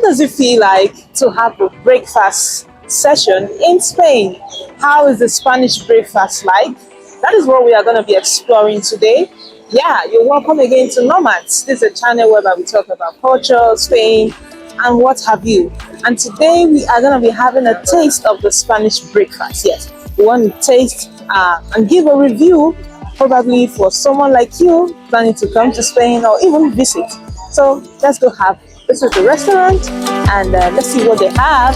does it feel like to have a breakfast session in Spain? How is the Spanish breakfast like? That is what we are going to be exploring today. Yeah, you're welcome again to Nomads. This is a channel where we talk about culture, Spain, and what have you. And today we are going to be having a taste of the Spanish breakfast. Yes, we want to taste and give a review, probably for someone like you planning to come to Spain or even visit. So let's go have this is the restaurant, and let's see what they have.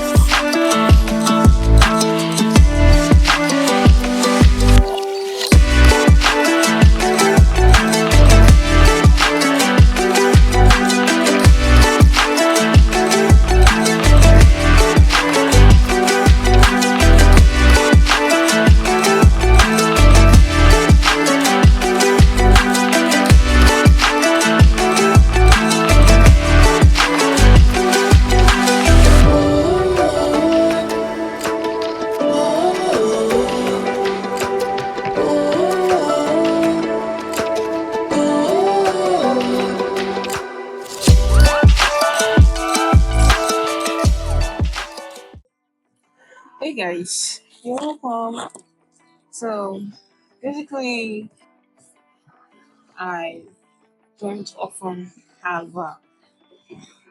Hey guys, you're welcome. So basically, I don't often have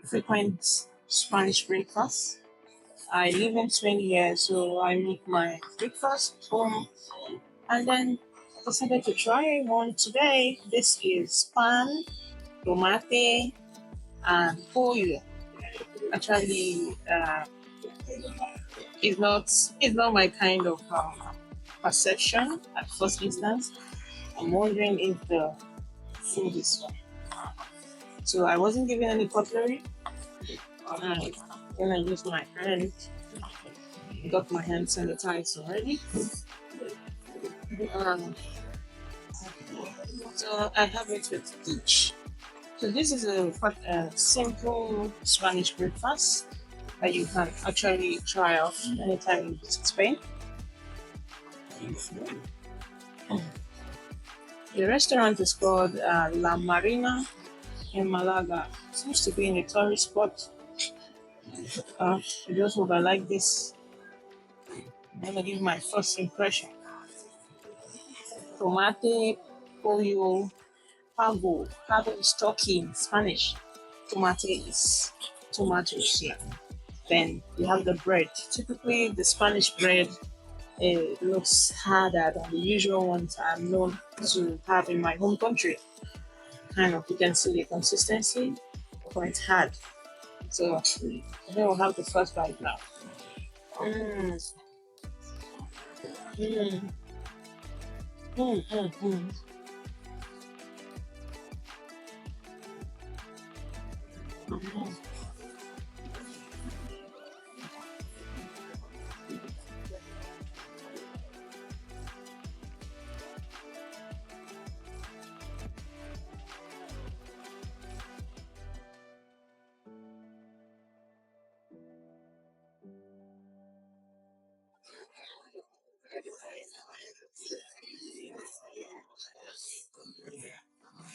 frequent Spanish breakfast. I live in Spain here, so I make my breakfast home, and then decided to try one today. This is pan, tomate, and pollo. Actually, it's not my kind of perception at first instance. I'm wondering if the food is fine. So I wasn't given any cutlery. Then I used my hand. Got my hand sanitized already. Um, so I have it with each. So this is a quite a simple Spanish breakfast that you can actually try out anytime you visit Spain. The restaurant is called La Marina in Malaga. Seems to be in a tourist spot. I just hope I like this. I'm gonna give my first impression. Tomate, pollo, pago. Pago is turkey in Spanish. Tomate is tomatoes, yeah. Then you have the bread. Typically, the Spanish bread looks harder than the usual ones I'm known to have in my home country. Kind of, you can see the consistency, quite hard. So, then we'll have the first bite now. Mm, mm, mm.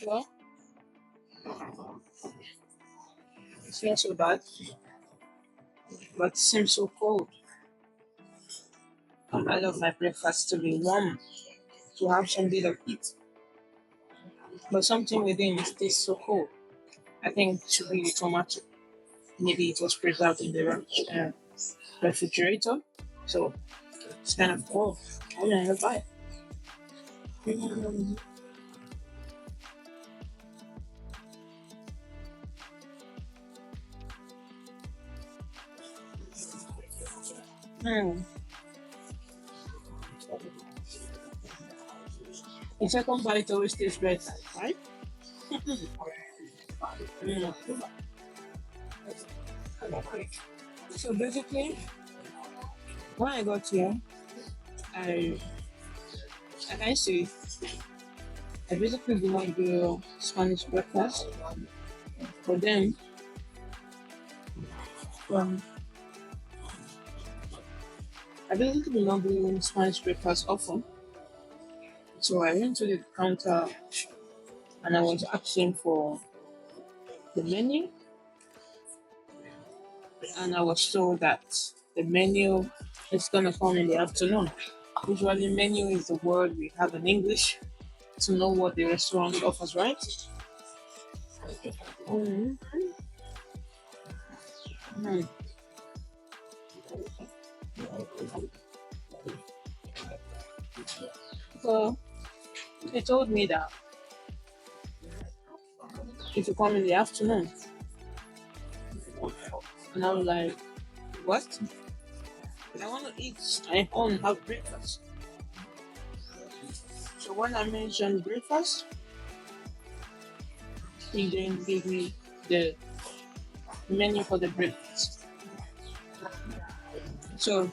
Well, it's not so bad, but it seems so cold. I love my breakfast to be warm, to have some bit of heat, but something within it tastes so cold. I think it should be the tomato. Maybe it was preserved in the refrigerator, so it's kind of cold. I don't know why. Mm, mm. The second bite always tastes better, right? Mm. So basically, when I got here, I I can say I basically did not do Spanish breakfast. For them, um, I basically did not do Spanish breakfast often. So I went to the counter and I was asking for the menu. and I was told that the menu is gonna come in the afternoon. Usually, menu is the word we have in English to know what the restaurant offers, right? Mm. Mm. So they told me that if you come in the afternoon, and I was like, what? I want to eat. I want to have breakfast. So when I mentioned breakfast, he then gave me the menu for the breakfast. So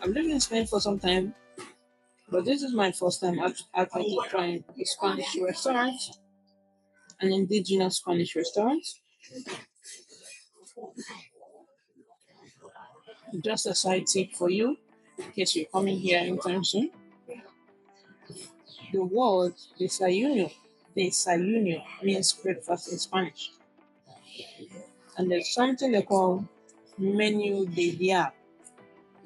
I've lived in Spain for some time, but this is my first time actually trying a Spanish restaurant, an indigenous Spanish restaurant. Just a side tip for you, in case you're coming here anytime soon. The word desayuno means breakfast in Spanish. And there's something they call menu de dia.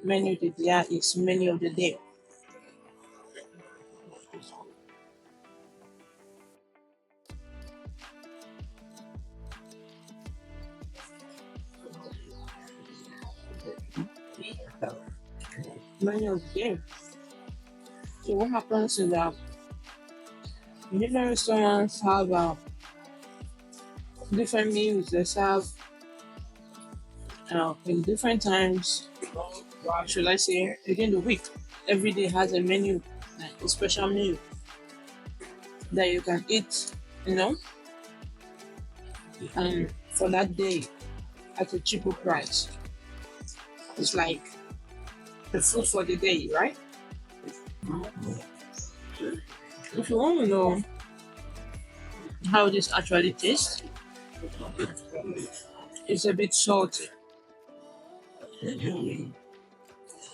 Menu de dia is menu of the day. Menu of the day. So what happens is that different restaurants have different meals they serve in different times. Should I say within the week? Every day has a menu, like a special meal that you can eat, you know, and for that day at a cheaper price. It's like the food for the day, right? If you want to know how this actually tastes, it's a bit salty.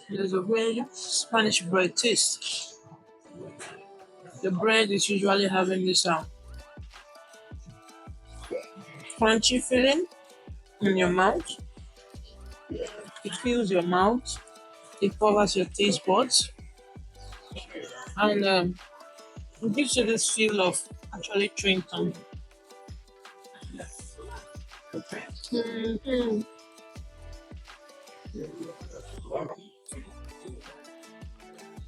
There's a very Spanish bread taste. The bread is usually having this crunchy feeling in your mouth. It fills your mouth, it covers your taste buds, and it gives you this feel of actually chewing gum. Mhm.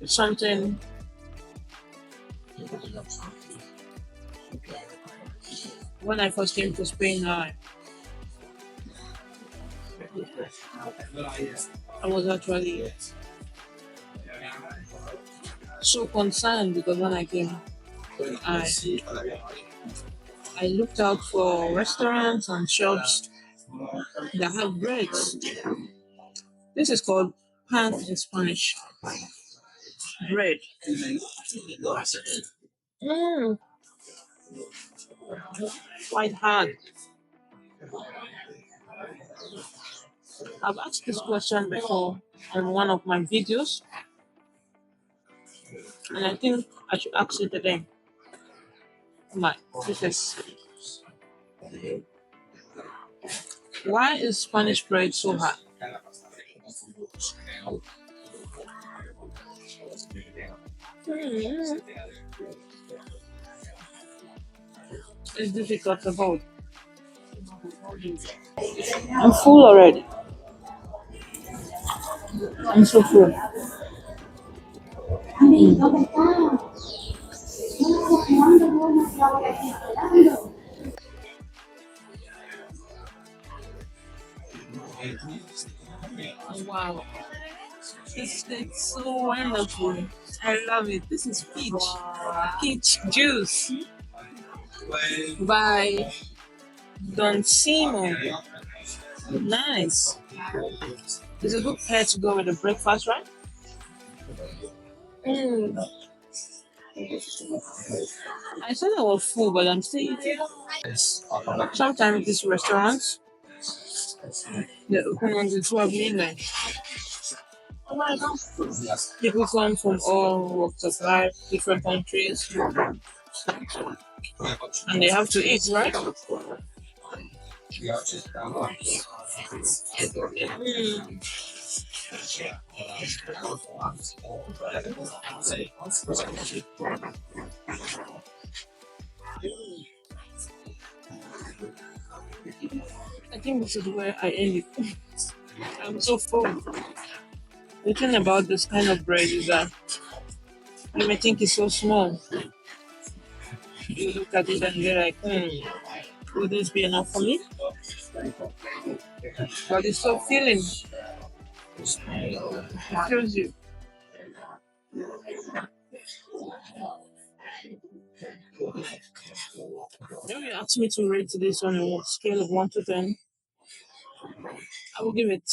It's something when I first came to Spain, I was actually so concerned because when I came, I I looked out for restaurants and shops that have breads. This is called pan in Spanish, bread. Mm, quite hard. I've asked this question before on one of my videos, and I think I should ask it again. My, this is why is Spanish bread so hard? Mm, it's difficult about. I'm full already. I'm so full. Wow, this is so wonderful. I love it. This is peach juice by Don Simon. Nice. It's a good pair to go with the breakfast, right? Mm. I said I was full, but I'm still eating. Sometimes these restaurants they open until 12 midnight. People come from all walks of life, different countries, and they have to eat, right? I think this is where I end it. I'm so full. The thing about this kind of bread is that you may think it's so small. You look at it and you're like, will this be enough for me? But it's so filling. It fills you. If you ask me to rate this on a scale of 1 to 10, I will give it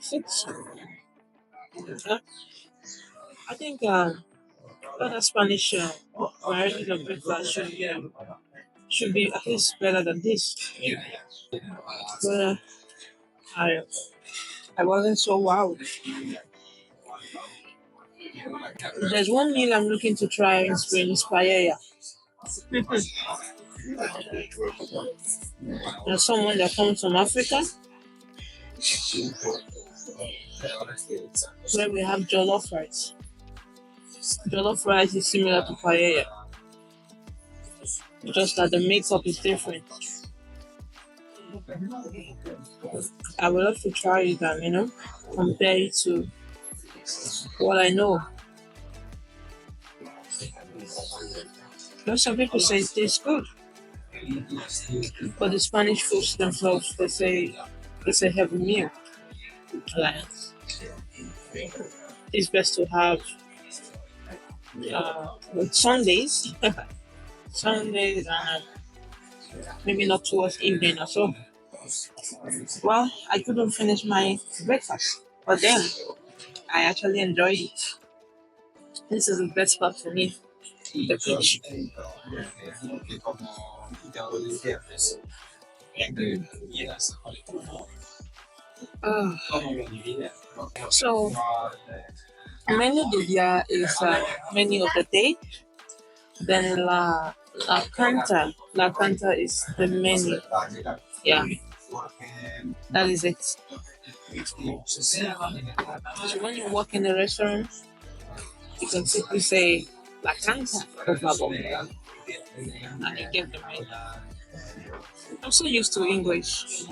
6. Yeah. I think other Spanish varieties of breakfast should be at least better than this. But I I wasn't so wowed. There's one meal I'm looking to try in Spain is paella. There's someone that comes from Africa where we have jollof rice. Jollof rice is similar to paella, just that the makeup is different. I would love to try it and compare it to what I know. But some people say it tastes good, but the Spanish foods themselves it's a heavy meal. Like it's best to have with Sundays, Sundays and maybe not towards evening or so. Well, I couldn't finish my breakfast, but then I actually enjoyed it. This is the best part for me. The beach. Uh, so menu del día is menu of the day. Then la canta is the menu. Yeah, that is it. So when you walk in the restaurant, you can simply say la canta, por favor, and you get the menu. I'm so used to English,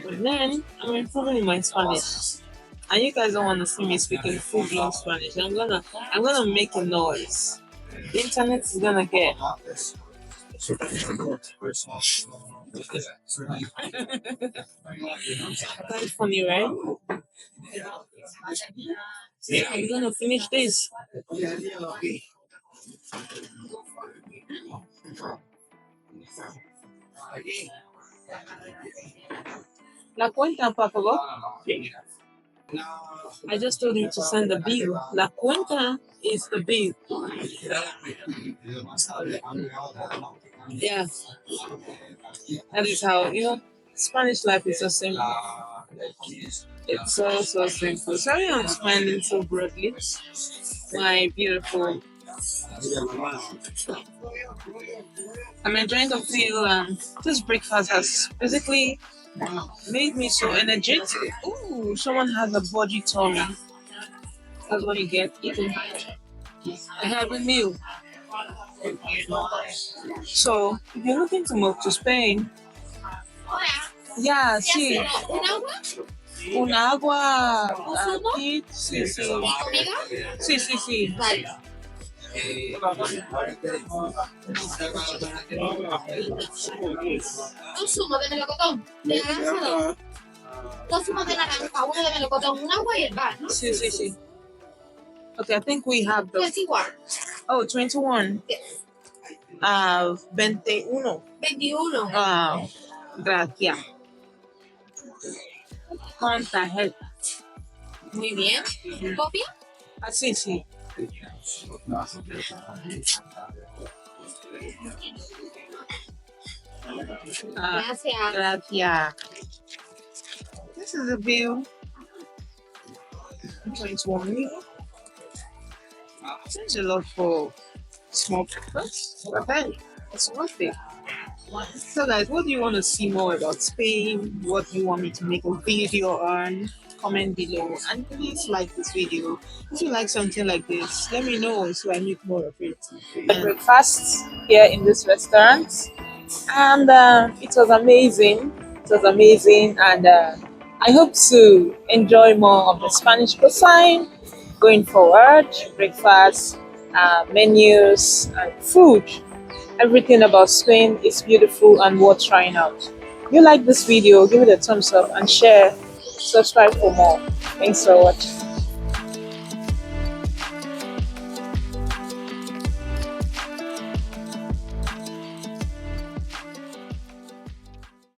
but then I'm improving my Spanish. And you guys don't want to see me speaking full blown Spanish. I'm gonna make a noise. The internet is gonna get. That's funny, right? I'm gonna finish this. La cuenta, por favor. I just told him to send the bill. La cuenta is the bill. Yeah, that is how Spanish life is so simple. It's so simple. Sorry, I'm smiling so broadly. My beautiful. I'm enjoying the feel, and this breakfast has basically made me so energetic. Ooh, someone has a body tummy. That's what you get eating a heavy meal. So, if you're looking to move to Spain, yeah, sí. Un agua. Aquí, sí, sí. Sí, sí, sí. Un zumo de melocotón, de naranja, dos zumos de naranja, uno de melocotón, un agua y el bar, ¿no? Sí, sí, sí. Okay, I think we have the. 21. Oh, 21. Yes. 21. 21. Gracias. ¿Cuánta gente? Muy bien. ¿Copia? Sí, sí. Gracias. Gracias. This is a bill. 21. Seems a lot for small breakfast. But hey, it's worth it. So, guys, what do you want to see more about Spain? What do you want me to make a video on? Comment below and please like this video. If you like something like this, let me know so I make more of it. Breakfast here in this restaurant, and it was amazing. It was amazing, and I hope to enjoy more of the Spanish cuisine going forward. Breakfast, menus, and food. Everything about Spain is beautiful and worth trying out. If you like this video, give it a thumbs up and share. Subscribe for more. Thanks for watching.